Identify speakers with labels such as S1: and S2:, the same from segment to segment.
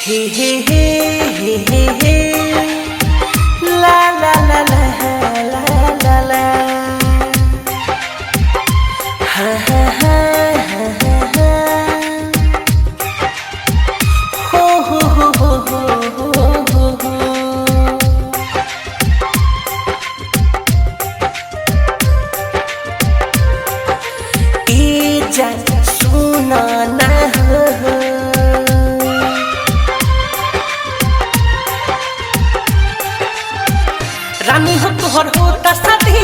S1: हे हे हे हे हे हे ला ला ला ला ला ला ला हा हा हा हा हा हो हो हो हो हो हो हो ए जान सुना ना रानी हो तोहर होता शादी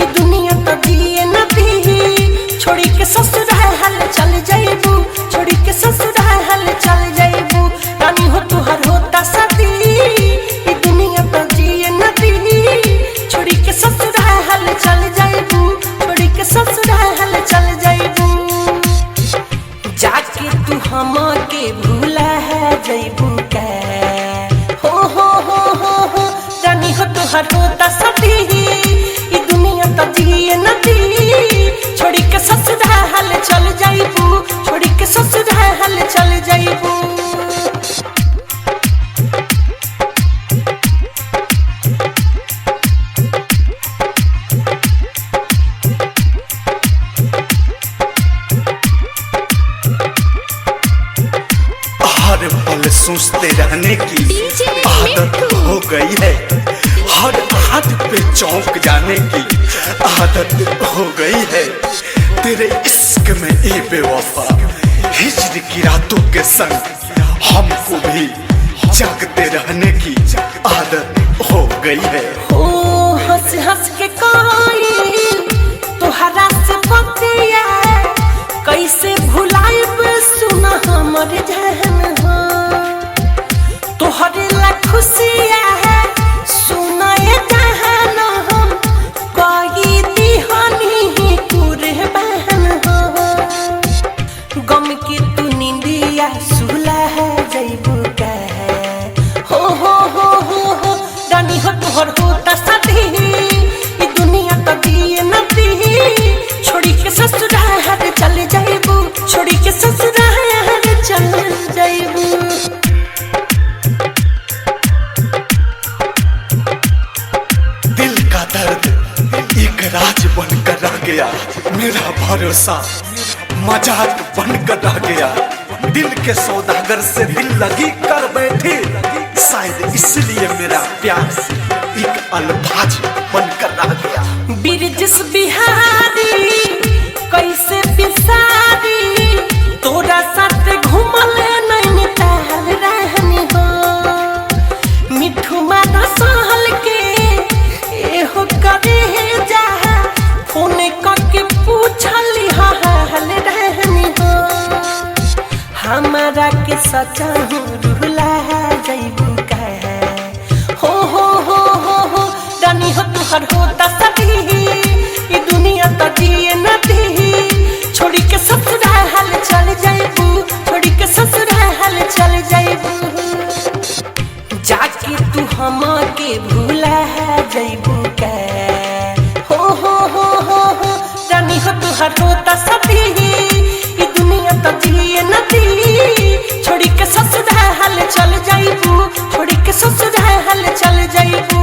S1: ये दुनिया तो दिए न दी छोड़ी के ससुर हाल चल जाइबू छोड़ी के ससुर हाल चल जाइबू रानी हो तोहर होता शादी ये दुनिया तो दिए न दी छोड़ी के ससुर हाल चल जाइबू छोड़ी के ससुर हाल चल जाइबू जाके तू हम के भूला है जाइबू का हो रानी हो तोहर होता शादी ये दुनिया तो जिए न दी छोड़ी के ससुर हाल चल जाइबू छोड़ी के ससुर हाल चल जाइबू
S2: हर पल सोचते रहने की आदत हो गई है हर हाथ पे चौंक जाने की आदत हो गई है तेरे इश्क में ए बेवफा हिज्र की रातों के संग हमको भी जागते रहने की आदत हो गई है
S1: ओ हंस हंस के कोई तोहरा से बतिया कैसे भुलाइब सुना हमर जहन हो तोहरे ला खुशिया है सुना ये जहन हम कोई दीहानी कुर्बान हो गम की तू निंदिया सुला है जइबू का हो रानी हो तोहर होता शादी ये दुनिया तो दिए न दी छोड़ी के ससुर हाल चल जाइबू छोड़ी के ससुर हाल चल जाइबू
S2: दिल का दर्द एक राज बनकर रह गया मेरा भरोसा मजाक बनकर रह गया दिल के सौदागर से दिल लगी कर बैठी शायद इसलिए मेरा प्यार एक अल्फाज बनकर रह गया
S1: बिरजस बिहारी कैसे बिसारी तोरा साथ घूमल नहीं टहल रहनी हो मिठू माना सहल के एहो करे जा फोन करके पूछली हाल रहनी हो हमारा के सचा रुला जइबू का हो रानी हो तोहर होता शादी ये दुनिया तो दिए न दी छोड़ी के ससुर हाल चल जाइबू छोड़ी के ससुर हाल चल जाइबू जाके तू हम के भूला जइबू का हो रानी हो तोहर होता शादी ये दुनिया तो दिए न दी छोड़ी के ससुर हाल चल जाइबू छोड़ी के ससुर हाल चल जाइबू